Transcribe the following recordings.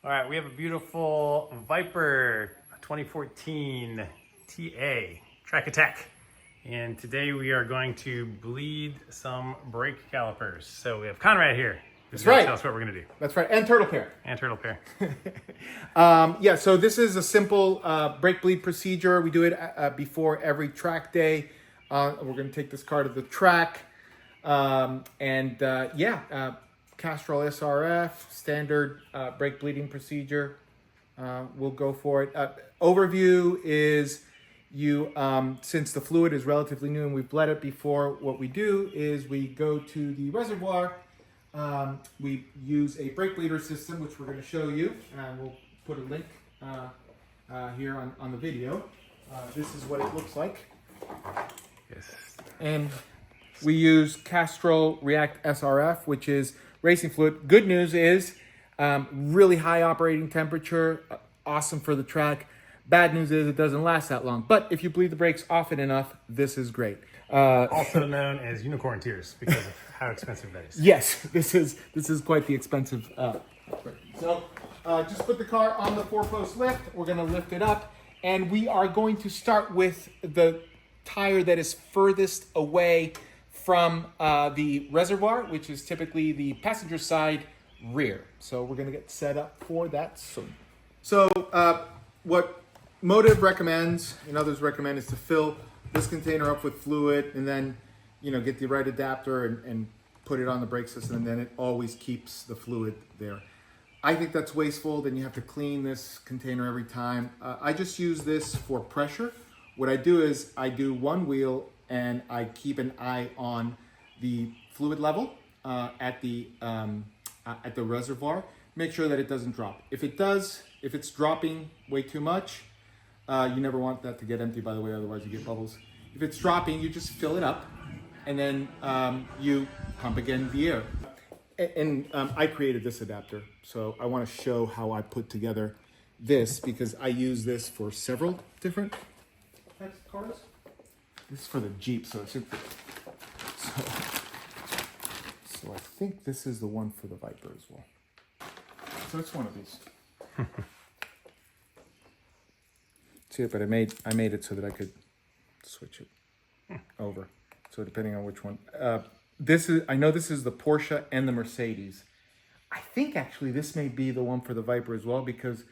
All right, we have a beautiful Viper 2014 TA Track Attack. And today we are going to bleed some brake calipers. So we have Conrad here. That's right. Tell us what we're going to do. That's right. And turtle pair. And turtle pair. Yeah, so this is a simple brake bleed procedure. We do it before every track day. We're going to take this car to the track. Castrol SRF, standard brake bleeding procedure. We'll go for it. Overview is since the fluid is relatively new and we've bled it before, what we do is we go to the reservoir. We use a brake bleeder system, which we're going to show you. We'll put a link here on the video. This is what it looks like. Yes. And we use Castrol React SRF, which is racing fluid. Good news is really high operating temperature, awesome for the track. Bad news is it doesn't last that long. But if you bleed the brakes often enough, this is great. Also known as unicorn tears because of how expensive that is. Yes, this is quite the expensive. So just put the car on the 4-post lift. We're going to lift it up, and we are going to start with the tire that is furthest away from the reservoir, which is typically the passenger side rear. So we're going to get set up for that soon. So what Motive recommends and others recommend is to fill this container up with fluid and then, get the right adapter and put it on the brake system, and then it always keeps the fluid there. I think that's wasteful. Then you have to clean this container every time. I just use this for pressure. What I do is I do one wheel and I keep an eye on the fluid level at the reservoir. Make sure that it doesn't drop. If it does, if it's dropping way too much, you never want that to get empty, by the way, otherwise you get bubbles. If it's dropping, you just fill it up and then you pump again the air. And I created this adapter, so I want to show how I put together this because I use this for several different types of cars. This is for the Jeep, so I think this is the one for the Viper as well. So it's one of these. See it, but I made it so that I could switch it over. So depending on which one, I know this is the Porsche and the Mercedes. I think actually this may be the one for the Viper as well because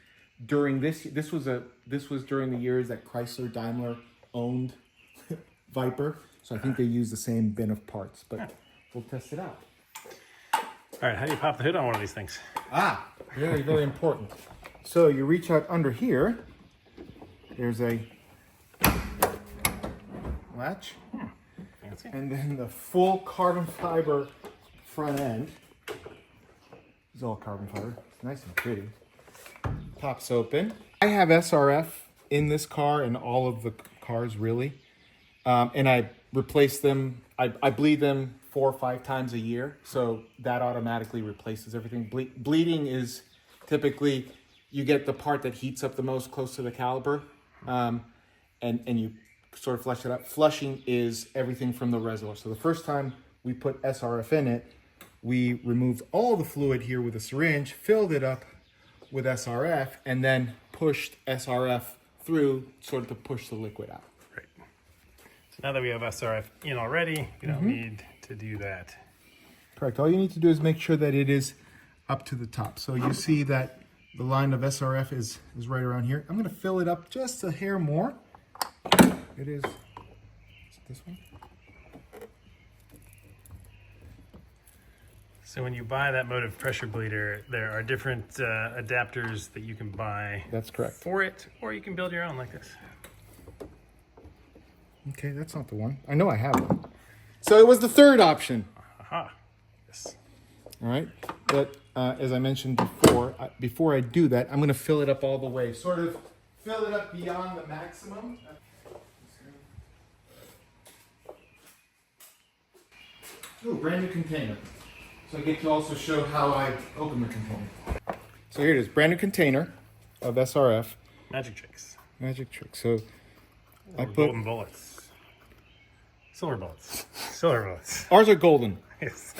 during this was during the years that Chrysler Daimler owned Viper, so I think they use the same bin of parts, but we'll test it out. All right, how do you pop the hood on one of these things? Very, very important. So you reach out under here. There's a latch, Fancy. and then the full carbon fiber front end. It's all carbon fiber. It's nice and pretty. Pops open. I have SRF in this car and all of the cars really. And I replace them, I bleed them 4 or 5 times a year. So that automatically replaces everything. Bleeding is typically, you get the part that heats up the most close to the caliper. And you sort of flush it up. Flushing is everything from the reservoir. So the first time we put SRF in it, we removed all the fluid here with a syringe, filled it up with SRF, and then pushed SRF through sort of to push the liquid out. So now that we have SRF in already, we don't need to do that. Correct. All you need to do is make sure that it is up to the top. So you see that the line of SRF is right around here. I'm going to fill it up just a hair more. It is this one. So when you buy that Motive pressure bleeder, there are different adapters that you can buy. That's correct. For it, or you can build your own like this. Okay, that's not the one. I know I have one. So it was the third option. Aha. Yes. All right. But as I mentioned before I do that, I'm going to fill it up all the way. Sort of fill it up beyond the maximum. Ooh, brand new container. So I get to also show how I open the container. So here it is, brand new container of SRF. Magic tricks. Magic trick. So I put golden bullets. Silver bullets. Silver bullets. Ours are golden. Yes.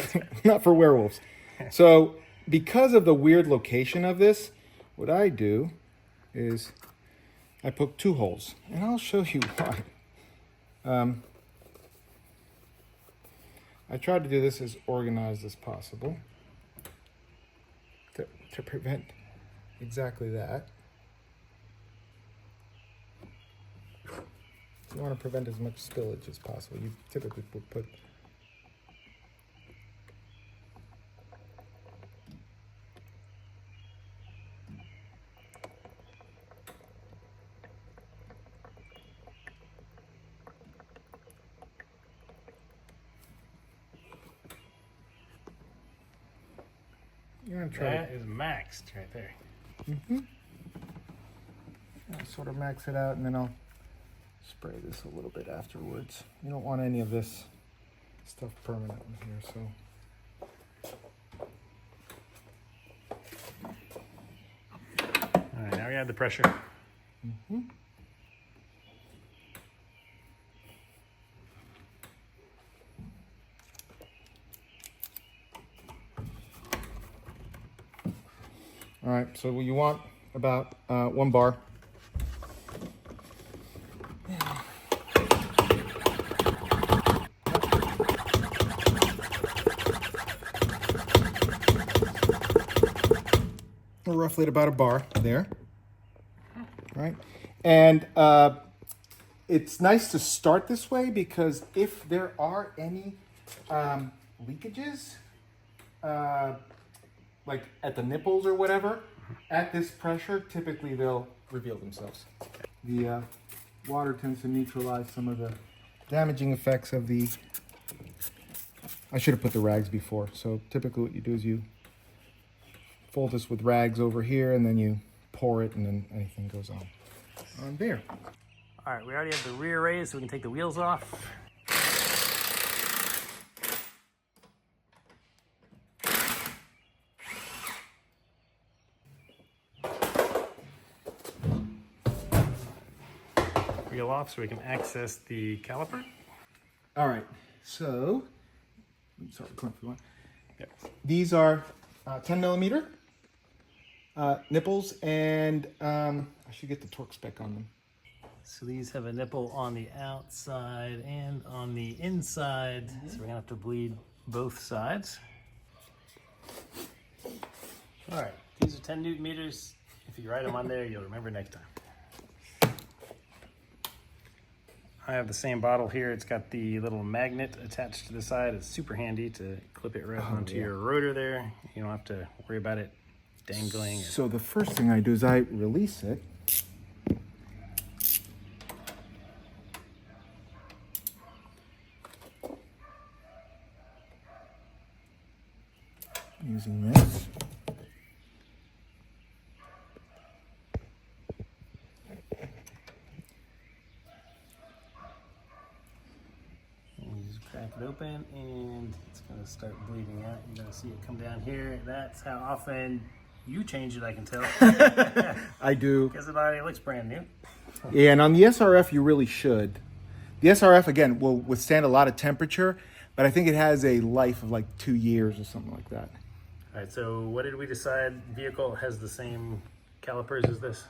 Not for werewolves. So because of the weird location of this, what I do is I poke 2 holes, and I'll show you why. I try to do this as organized as possible to prevent exactly that. You want to prevent as much spillage as possible. You typically would put you're going to try That is maxed right there. I'll sort of max it out, and then I'll spray this a little bit afterwards. You don't want any of this stuff permanent in here, so. All right, now we add the pressure. All right, so you want about 1 bar. We're roughly at about a bar there, right? And it's nice to start this way because if there are any leakages, like at the nipples or whatever, at this pressure, typically they'll reveal themselves. The water tends to neutralize some of the damaging effects of the... I should have put the rags before. So typically what you do is you fold this with rags over here, and then you pour it, and then anything goes on there. All right, we already have the rear raised, so we can take the wheels off. Wheel off so we can access the caliper. All right, so sorry, Yep. these are 10 millimeter nipples, and I should get the torque spec on them. So these have a nipple on the outside and on the inside. So we're gonna have to bleed both sides. All right, these are 10 Newton meters. If you write them on there, you'll remember next time. I have the same bottle here. It's got the little magnet attached to the side. It's super handy to clip it right onto your rotor there. You don't have to worry about it dangling. So the first thing I do is I release it. Using this. And you just crack it open and it's gonna start bleeding out. You're gonna see it come down here. That's how often you change it, I can tell. I do. Because it already looks brand new. Yeah, and on the SRF, you really should. The SRF, again, will withstand a lot of temperature, but I think it has a life of like 2 years or something like that. All right, so what did we decide? Vehicle has the same calipers as this?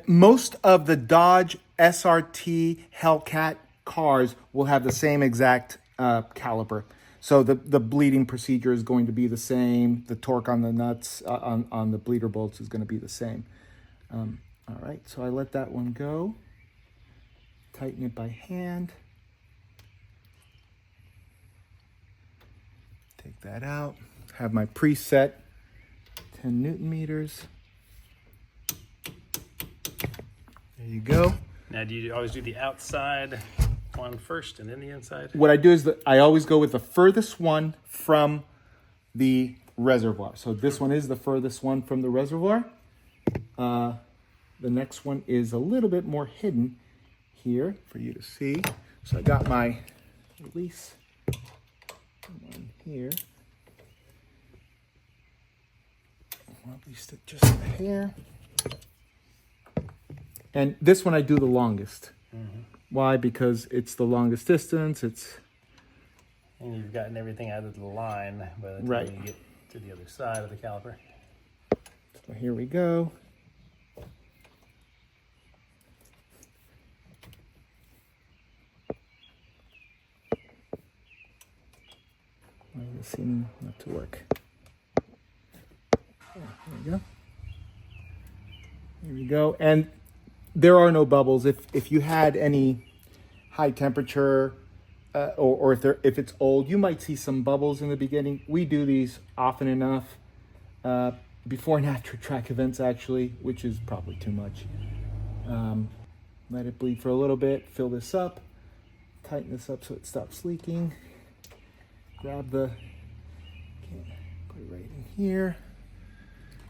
Most of the Dodge SRT Hellcat cars will have the same exact caliper. So the bleeding procedure is going to be the same. The torque on the nuts, on the bleeder bolts is going to be the same. All right, so I let that one go. Tighten it by hand. Take that out. Have my preset 10 Newton meters. There you go. Now, do you always do the outside one first and then the inside? What I do is that I always go with the furthest one from the reservoir. So this one is the furthest one from the reservoir. The next one is a little bit more hidden here for you to see. So I got my release one here. Well, at least just a hair. And this one I do the longest. Mm-hmm. Why? Because it's the longest distance. And you've gotten everything out of the line by the time Right. you get to the other side of the caliper. So here we go. Why does it seem not to work? There we go. There we go. And there are no bubbles. If you had any high temperature or if it's old, you might see some bubbles in the beginning. We do these often enough before and after track events, actually, which is probably too much. Let it bleed for a little bit. Fill this up. Tighten this up so it stops leaking. Grab the, put it right in here.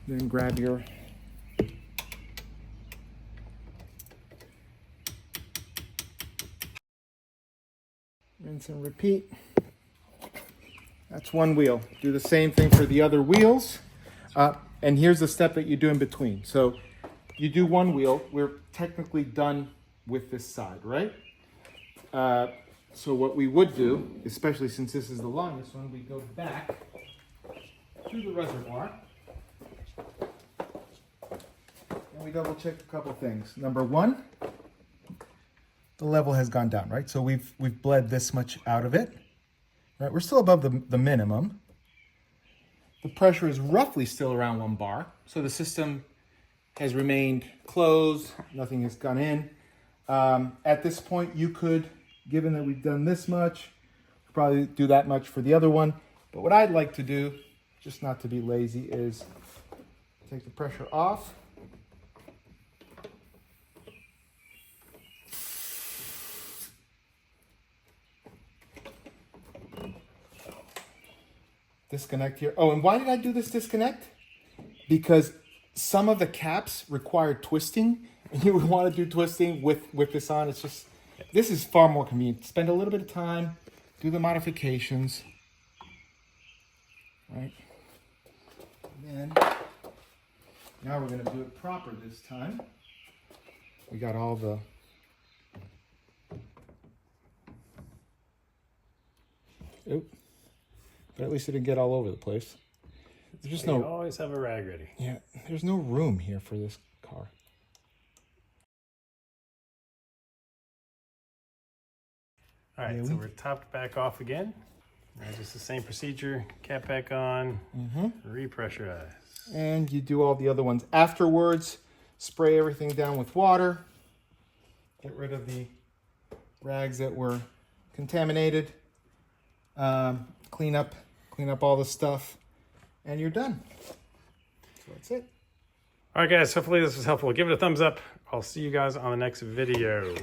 Then grab your rinse and repeat. That's one wheel. Do the same thing for the other wheels. And here's the step that you do in between. So you do one wheel. We're technically done with this side, right? So what we would do, especially since this is the longest one, we go back to the reservoir. And we double check a couple things. Number one, the level has gone down, right? So we've bled this much out of it, right? We're still above the minimum. The pressure is roughly still around 1 bar. So the system has remained closed. Nothing has gone in. At this point, you could, given that we've done this much, probably do that much for the other one. But what I'd like to do, just not to be lazy, is take the pressure off. Disconnect here. Oh, and why did I do this disconnect? Because some of the caps require twisting, and you would want to do twisting with this on. It's just, this is far more convenient. Spend a little bit of time, do the modifications, right? And then, now we're going to do it proper this time. We got all the oop. But at least it didn't get all over the place. There's just You always have a rag ready. Yeah, there's no room here for this car. All right, so we're topped back off again. Now just the same procedure, cap back on, repressurize. And you do all the other ones afterwards. Spray everything down with water. Get rid of the rags that were contaminated. Clean up all the stuff, and you're done. So that's it. All right, guys, hopefully this was helpful. Give it a thumbs up. I'll see you guys on the next video.